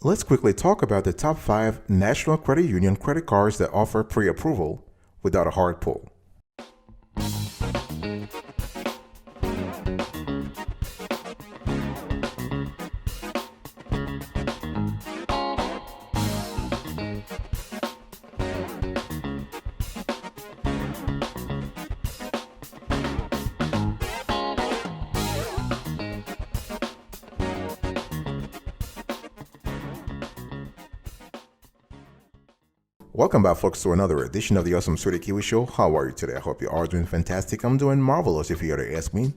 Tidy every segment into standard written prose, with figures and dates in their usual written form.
Let's quickly talk about the top 5 National Credit Union credit cards that offer pre-approval without a hard pull. Welcome back, folks, to another edition of the Awesome Sweetie Kiwi Show. How are you today? I hope you are doing fantastic. I'm doing marvelous, if you are to ask me.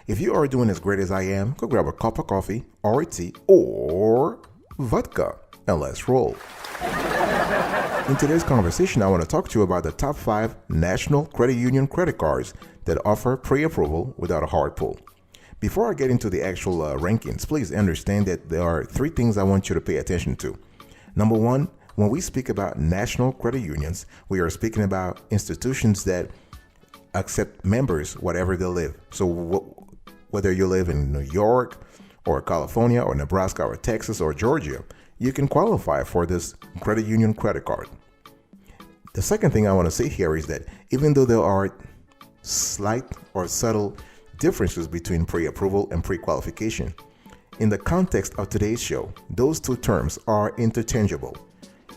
If you are doing as great as I am, go grab a cup of coffee, or tea, or vodka, and let's roll. In today's conversation, I want to talk to you about the top 5 National Credit Union credit cards that offer pre-approval without a hard pull. Before I get into the actual rankings, please understand that there are 3 things I want you to pay attention to. Number 1, when we speak about national credit unions, we are speaking about institutions that accept members wherever they live. So whether you live in New York or California or Nebraska or Texas or Georgia, you can qualify for this credit union credit card. The second thing I want to say here is that even though there are slight or subtle differences between pre-approval and pre-qualification, in the context of today's show, those 2 terms are interchangeable.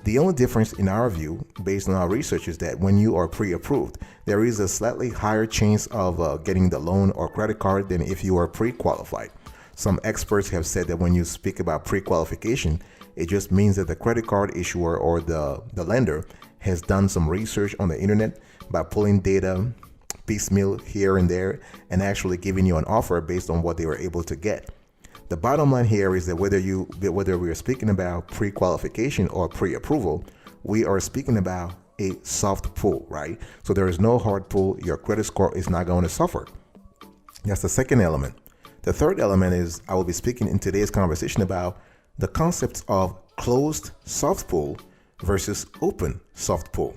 The only difference in our view, based on our research, is that when you are pre-approved, there is a slightly higher chance of getting the loan or credit card than if you are pre-qualified. Some experts have said that when you speak about pre-qualification, it just means that the credit card issuer or the lender has done some research on the internet by pulling data piecemeal here and there and actually giving you an offer based on what they were able to get. The bottom line here is that whether we are speaking about pre-qualification or pre-approval, we are speaking about a soft pull, right? So there is no hard pull. Your credit score is not going to suffer. That's the second element. The third element is I will be speaking in today's conversation about the concepts of closed soft pull versus open soft pull.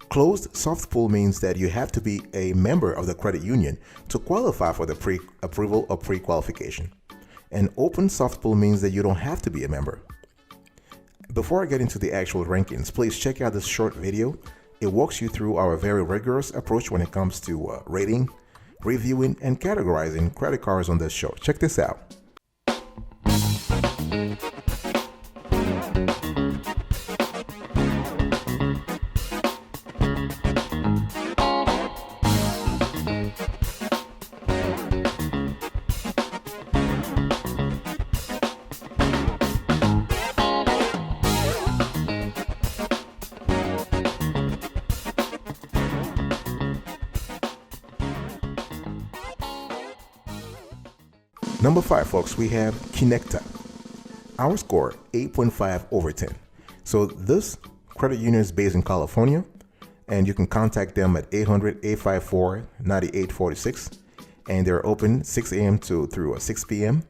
Closed soft pull means that you have to be a member of the credit union to qualify for the pre-approval or pre-qualification. And open soft pull means that you don't have to be a member. Before I get into the actual rankings, please check out this short video. It walks you through our very rigorous approach when it comes to rating, reviewing, and categorizing credit cards on this show. Check this out. Number 5, folks, we have Connecta. Our score, 8.5 over 10. So this credit union is based in California, and you can contact them at 800-854-9846. And they're open 6 a.m. through 6 p.m.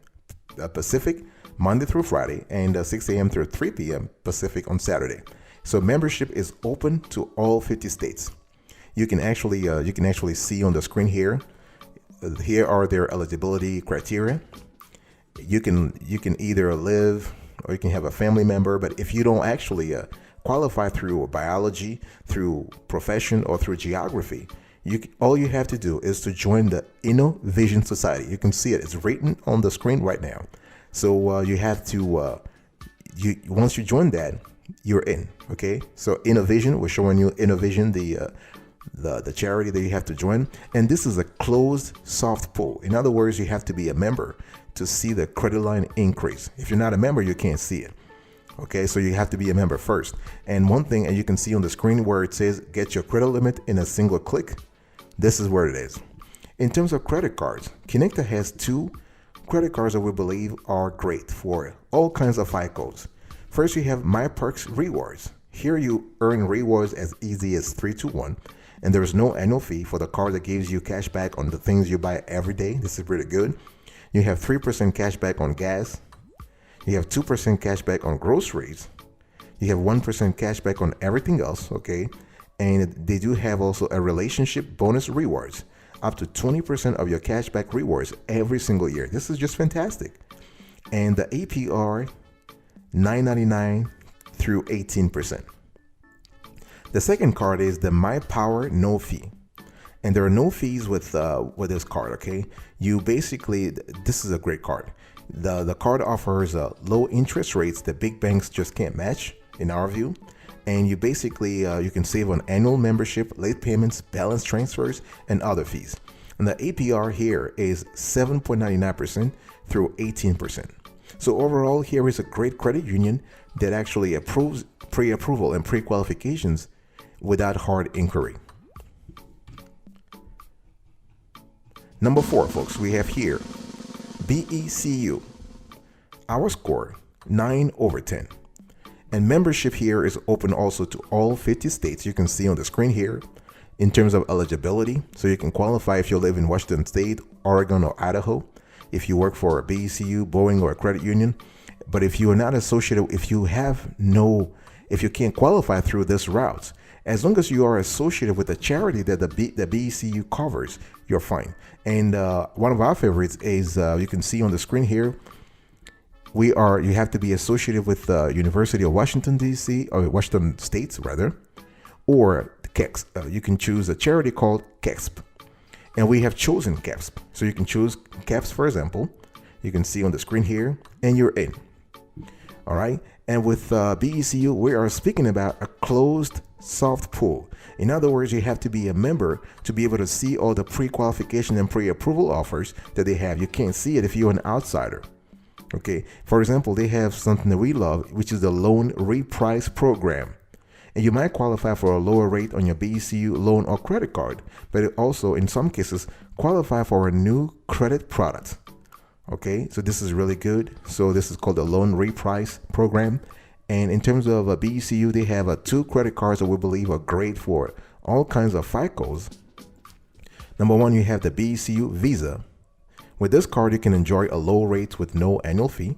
Pacific, Monday through Friday, and 6 a.m. through 3 p.m. Pacific on Saturday. So membership is open to all 50 states. You can actually see on the screen here. Here are their eligibility criteria. You can either live or you can have a family member, but if you don't actually qualify through biology, through profession, or through geography, all you have to do is to join the InnoVision Society. You can see it; it's written on the screen right now. So you have to once you join that, you're in. Okay, so InnoVision, we're showing you InnoVision, the charity that you have to join, and this is a closed soft pull. In other words, you have to be a member to see the credit line increase. If you're not a member, you can't see it. Okay, so you have to be a member first. And one thing, and you can see on the screen where it says get your credit limit in a single click, this is where it is. In terms of credit cards, Connecta has 2 credit cards that we believe are great for all kinds of FICOs. First, you have My Perks Rewards. Here you earn rewards as easy as 3 to 1. And there is no annual fee for the card that gives you cash back on the things you buy every day. This is pretty good. You have 3% cash back on gas. You have 2% cash back on groceries. You have 1% cash back on everything else, okay? And they do have also a relationship bonus rewards, up to 20% of your cash back rewards every single year. This is just fantastic. And the APR $9.99 through 18%. The second card is the My Power No Fee. And there are no fees with this card, okay? You basically, this is a great card. The card offers low interest rates that big banks just can't match, in our view. And you basically, you can save on annual membership, late payments, balance transfers, and other fees. And the APR here is 7.99% through 18%. So overall, here is a great credit union that actually approves pre-approval and pre-qualifications without hard inquiry. Number 4, folks, we have here Vecu. Our score, 9/10. And membership here is open also to all 50 states. You can see on the screen here in terms of eligibility. So you can qualify if you live in Washington State, Oregon, or Idaho, if you work for a BECU, Boeing, or a credit union. But if you are not associated, if you can't qualify through this route, as long as you are associated with a charity that the BECU covers, you're fine. And one of our favorites is, you can see on the screen here, you have to be associated with the University of Washington, D.C., or Washington States, rather, or KEXP. You can choose a charity called KEXP. And we have chosen KEXP. So you can choose KEXP, for example. You can see on the screen here, and you're in. All right. And with BECU, we are speaking about a closed soft pool. In other words, you have to be a member to be able to see all the pre-qualification and pre-approval offers that they have. You can't see it if you're an outsider. Okay. For example, they have something that we love, which is the loan reprice program. And you might qualify for a lower rate on your BECU loan or credit card, but it also, in some cases, qualify for a new credit product. Okay, so this is really good. So this is called the loan reprice program. And in terms of a BECU, they have 2 credit cards that we believe are great for all kinds of FICOs. Number 1, you have the BECU Visa. With this card, you can enjoy a low rate with no annual fee.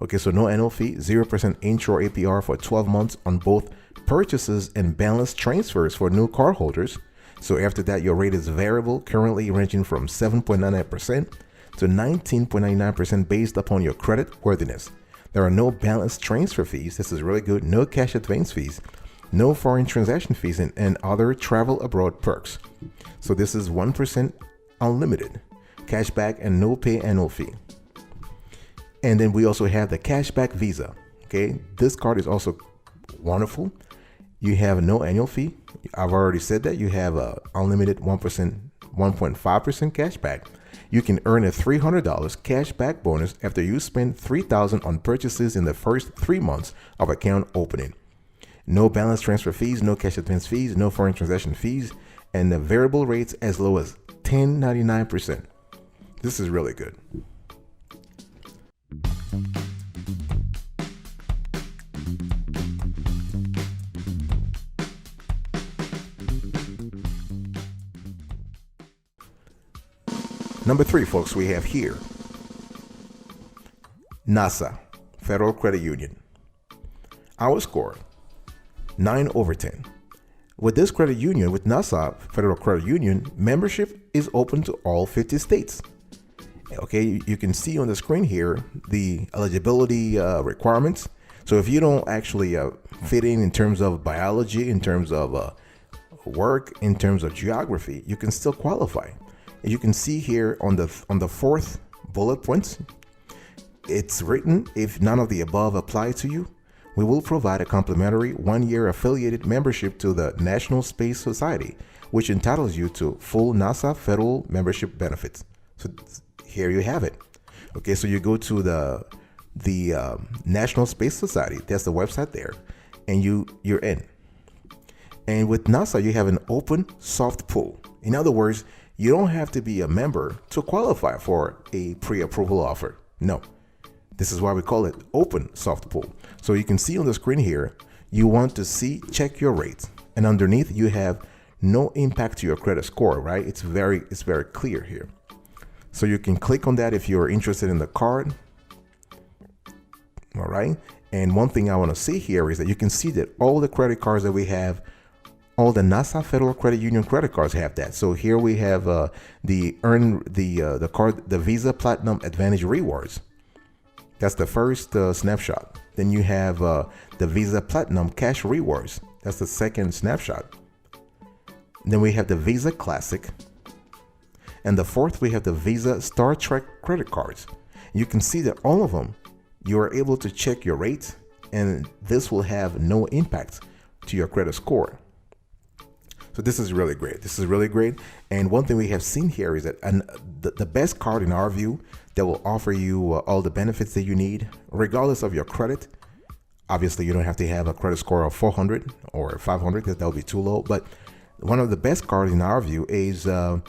Okay, so no annual fee, 0% intro APR for 12 months on both purchases and balance transfers for new cardholders. So after that, your rate is variable, currently ranging from 7.99% to 19.99% based upon your credit worthiness. There are no balance transfer fees. This is really good. No cash advance fees, no foreign transaction fees, and other travel abroad perks. So this is 1% unlimited cashback and no pay annual fee. And then we also have the cashback Visa. Okay, this card is also wonderful. You have no annual fee. I've already said that. You have a unlimited 1%, 1.5% cashback. You can earn a $300 cashback bonus after you spend $3,000 on purchases in the first 3 months of account opening. No balance transfer fees, no cash advance fees, no foreign transaction fees, and the variable rates as low as 10.99%. This is really good. Number 3, folks, we have here NASA, Federal Credit Union. Our score, 9/10. With this credit union, with NASA, Federal Credit Union, membership is open to all 50 states. Okay, you can see on the screen here the eligibility requirements. So if you don't actually fit in terms of biology, in terms of work, in terms of geography, you can still qualify. You can see here on the 4th bullet point, it's written, if none of the above apply to you, we will provide a complimentary 1-year affiliated membership to the National Space Society, which entitles you to full NASA federal membership benefits. So here you have it. Okay, so you go to the National Space Society, that's the website there, and you're in. And with NASA, you have an open soft pool. In other words, you don't have to be a member to qualify for a pre-approval offer. No, this is why we call it open soft pool. So you can see on the screen here, you want to check your rates, and underneath you have no impact to your credit score, right? It's very clear here. So you can click on that if you're interested in the card. All right. And one thing I want to see here is that you can see that all the credit cards that we have, all the NASA Federal Credit Union credit cards have that. So here we have the Visa Platinum Advantage Rewards. That's the first snapshot. Then you have the Visa Platinum Cash Rewards. That's the second snapshot. Then we have the Visa Classic. And the fourth, we have the Visa Star Trek credit cards. You can see that all of them, you are able to check your rates, and this will have no impact to your credit score. So this is really great. This is really great. And one thing we have seen here is that the best card in our view that will offer you all the benefits that you need, regardless of your credit. Obviously, you don't have to have a credit score of 400 or 500, that would be too low. But one of the best cards in our view is the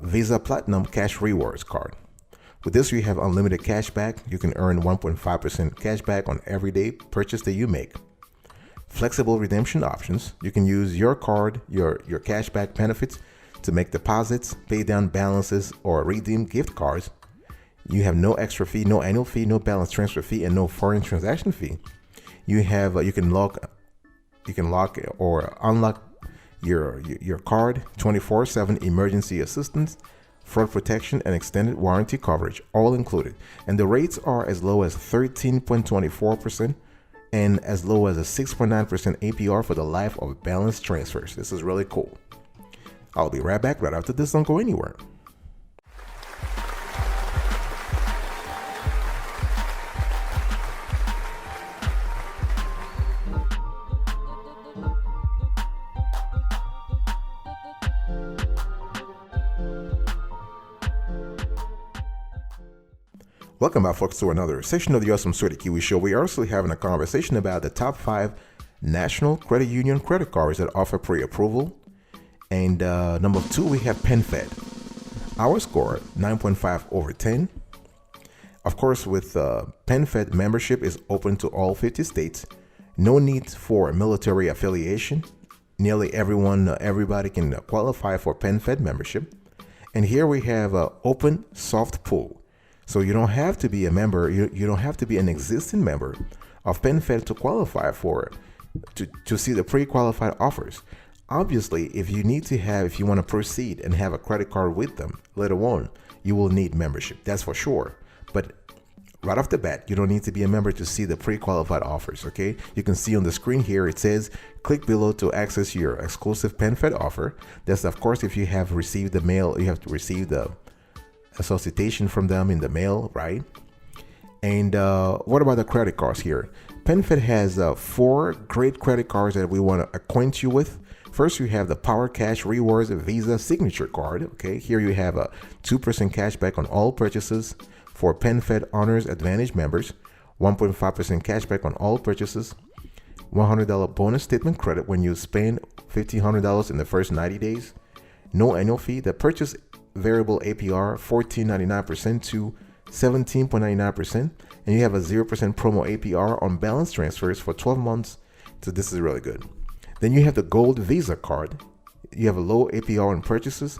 Visa Platinum Cash Rewards card. With this, you have unlimited cash back. You can earn 1.5% cash back on everyday purchase that you make. Flexible redemption options. You can use your card, your cashback benefits to make deposits, pay down balances, or redeem gift cards. You have no extra fee, no annual fee, no balance transfer fee, and no foreign transaction fee. You have you can lock or unlock your card, 24/7 emergency assistance, fraud protection, and extended warranty coverage, all included. And the rates are as low as 13.24%. And as low as a 6.9% APR for the life of balance transfers. This is really cool. I'll be right back right after this. Don't go anywhere. Welcome back, folks, to another session of the Awesome Sweaty Kiwi Show. We are also having a conversation about the top 5 national credit union credit cards that offer pre-approval. And number 2, we have PenFed. Our score, 9.5/10. Of course, with PenFed, membership is open to all 50 states. No need for military affiliation. Nearly everybody can qualify for PenFed membership. And here we have open soft pull. So you don't have to be a member, you don't have to be an existing member of PenFed to qualify to see the pre-qualified offers. Obviously, if you want to proceed and have a credit card with them later on, you will need membership, that's for sure. But right off the bat, you don't need to be a member to see the pre-qualified offers, okay? You can see on the screen here, it says, click below to access your exclusive PenFed offer. That's, of course, if you have received the mail, you have to receive the a solicitation from them in the mail, right? And what about the credit cards here? PenFed has 4 great credit cards that we want to acquaint you with. First, you have the Power Cash Rewards Visa Signature Card. Okay, here you have a 2% cash back on all purchases for PenFed Honors Advantage members, 1.5% cash back on all purchases, $100 bonus statement credit when you spend $1,500 in the first 90 days, no annual fee. The purchase variable APR 14.99% to 17.99%, and you have a 0% promo APR on balance transfers for 12 months. So this is really good. Then you have the Gold Visa card. You have a low APR on purchases,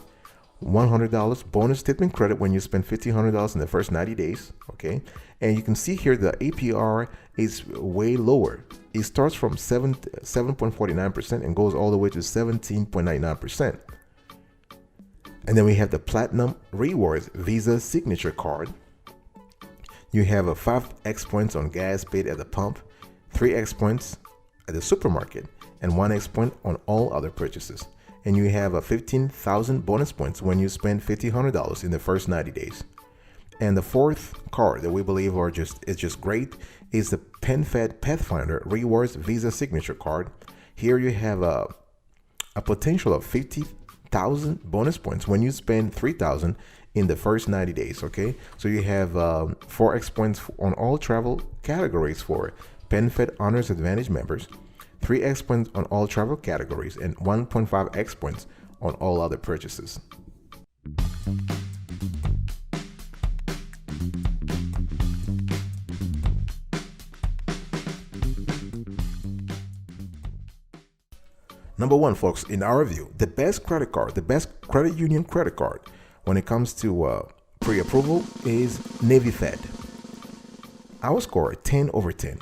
$100 bonus statement credit when you spend $1,500 in the first 90 days. Okay, and you can see here the APR is way lower. It starts from 7.49% and goes all the way to 17.99%. And then we have the Platinum Rewards Visa Signature Card. You have a 5x points on gas paid at the pump, 3x points at the supermarket, and 1x point on all other purchases. And you have a 15,000 bonus points when you spend $1,500 in the first 90 days. And the fourth card that we believe is just great is the PenFed Pathfinder Rewards Visa Signature Card. Here you have a potential of 50,000 bonus points when you spend 3,000 in the first 90 days. Okay, so you have 4x points on all travel categories for PenFed Honors Advantage members, 3x points on all travel categories, and 1.5x points on all other purchases. Number 1, folks, in our view, the best credit card, the best credit union credit card when it comes to pre-approval is NavyFed. Our score, 10/10.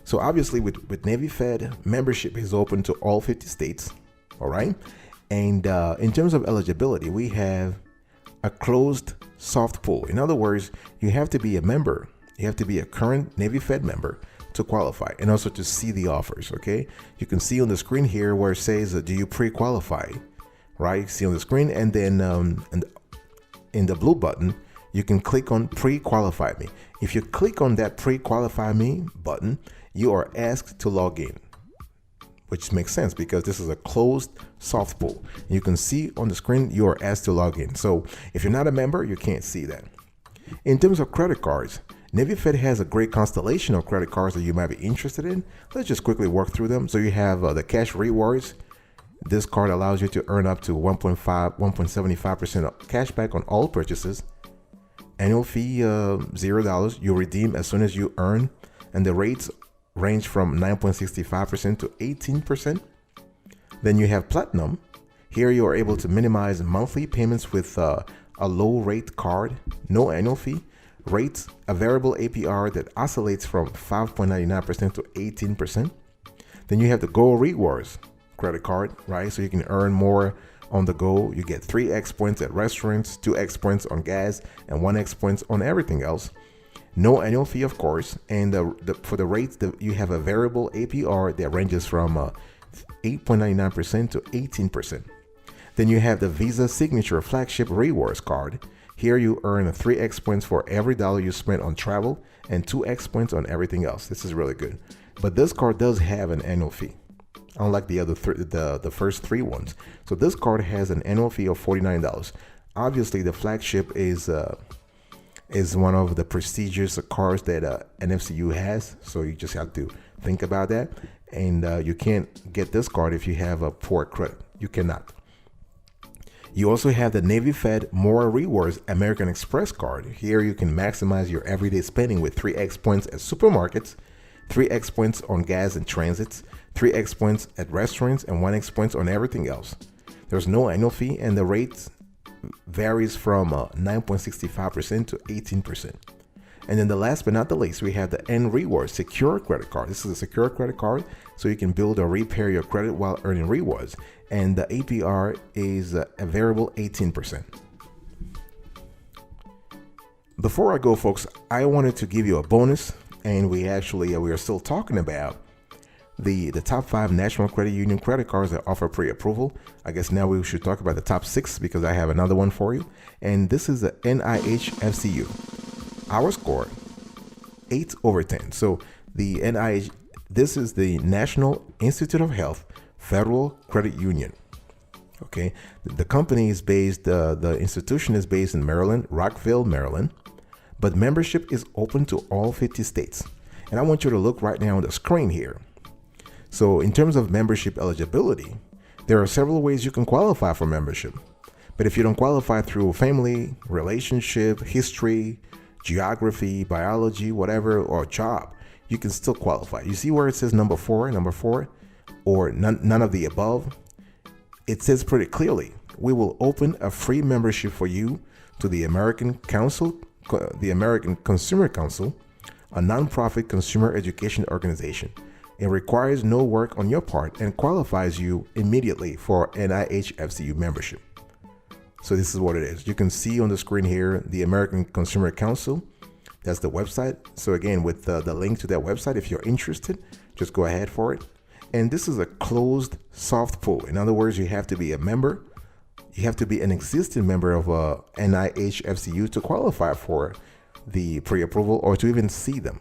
So obviously with NavyFed, membership is open to all 50 states, all right? And in terms of eligibility, we have a closed soft pull. In other words, you have to be a member You have to be a current NavyFed member to qualify, and also to see the offers. Okay, you can see on the screen here where it says, do you pre-qualify? Right, you see on the screen, and then in the blue button, you can click on pre-qualify me. If you click on that pre-qualify me button, you are asked to log in, which makes sense because this is a closed soft pool. You can see on the screen you are asked to log in. So if you're not a member, you can't see that. In terms of credit cards, NavyFed has a great constellation of credit cards that you might be interested in. Let's just quickly work through them. So you have the cash rewards. This card allows you to earn up to 1.75% cash back on all purchases. Annual fee $0. You redeem as soon as you earn, and the rates range from 9.65% to 18%. Then you have Platinum. Here you are able to minimize monthly payments with a low rate card, no annual fee, rates, a variable APR that oscillates from 5.99% to 18%. Then you have the Go Rewards credit card, right? So you can earn more on the go. You get 3x points at restaurants, 2x points on gas, and 1x points on everything else. No annual fee, of course. And for the rates, you have a variable APR that ranges from 8.99% to 18%. Then you have the Visa Signature Flagship Rewards card. Here you earn 3x points for every dollar you spend on travel and 2x points on everything else. This is really good. But this card does have an annual fee, unlike the other the first three ones. So this card has an annual fee of $49. Obviously, the Flagship is one of the prestigious cards that NFCU has. So you just have to think about that. And you can't get this card if you have a poor credit. You cannot. You also have the NavyFed More Rewards American Express card. Here you can maximize your everyday spending with 3x points at supermarkets, 3x points on gas and transits, 3x points at restaurants, and 1x points on everything else. There's no annual fee, and the rate varies from 9.65% to 18%. And then the last but not the least, we have the N Rewards Secure Credit Card. This is a secure credit card, so you can build or repair your credit while earning rewards. And the APR is a variable 18%. Before I go, folks, I wanted to give you a bonus, and we are still talking about the top 5 national credit union credit cards that offer pre-approval. I guess now we should talk about the top 6 because I have another one for you. And this is the NIH-FCU. Our score, 8/10. So the NIH, this is the National Institute of Health Federal Credit Union. Okay, the company is based, the institution is based in Maryland, Rockville, Maryland, but membership is open to all 50 states. And I want you to look right now on the screen here. So in terms of membership eligibility, there are several ways you can qualify for membership. But if you don't qualify through family, relationship, history, geography, biology, whatever, or job, you can still qualify. You see where it says number four, or none of the above? It says pretty clearly, we will open a free membership for you to the American Consumer Council, a nonprofit consumer education organization. It requires no work on your part and qualifies you immediately for NIH-FCU membership. So this is what it is. You can see on the screen here, the American Consumer Council. That's the website. So again, with the link to that website, if you're interested, just go ahead for it. And this is a closed soft pool. In other words, you have to be a member. You have to be an existing member of NIH-FCU to qualify for the pre-approval or to even see them.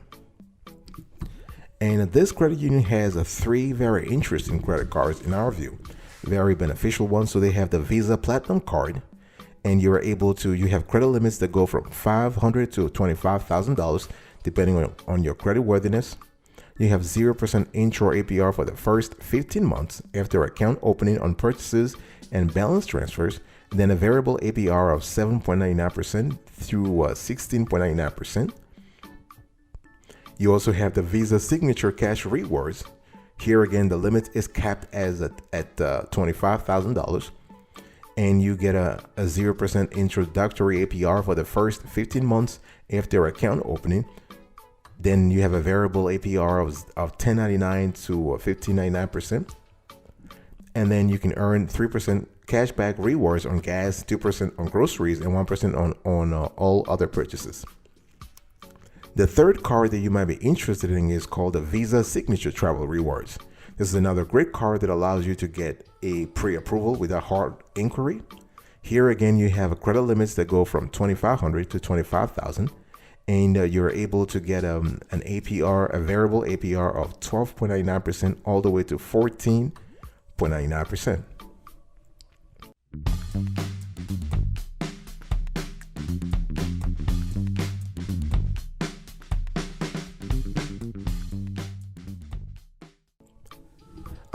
And this credit union has 3 very interesting credit cards in our view, very beneficial ones. So they have the Visa Platinum card, and you have credit limits that go from $500 to $25,000 depending on your credit worthiness. You have 0% intro APR for the first 15 months after account opening on purchases and balance transfers, and then a variable APR of 7.99% through 16.99%. You also have the Visa Signature Cash Rewards. Here again, the limit is capped at $25,000, and you get a 0% introductory APR for the first 15 months after account opening. Then you have a variable APR of 10.99 to 15.99%, and then you can earn 3% cashback rewards on gas, 2% on groceries, and 1% on all other purchases. The third card that you might be interested in is called the Visa Signature Travel Rewards. This is another great card that allows you to get a pre-approval without hard inquiry. Here again, you have credit limits that go from $2,500 to $25,000, and you're able to get an APR, a variable APR of 12.99% all the way to 14.99%.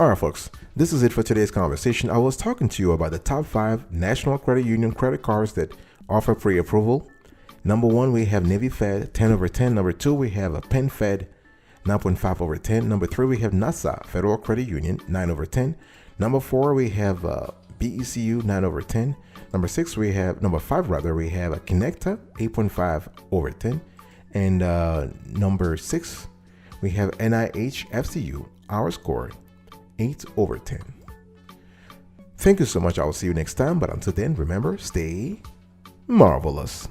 Alright folks, this is it for today's conversation. I was talking to you about the top 5 National Credit Union credit cards that offer pre-approval. Number 1, we have NavyFed 10/10. Number 2, we have a PenFed 9.5/10. Number 3, we have NASA Federal Credit Union 9/10. Number 4, we have BECU 9/10. Number 5 we have a Connecta 8.5/10. And number 6, we have NIH FCU Our Score 8/10. Thank you so much. I will see you next time. But until then, remember, stay marvelous.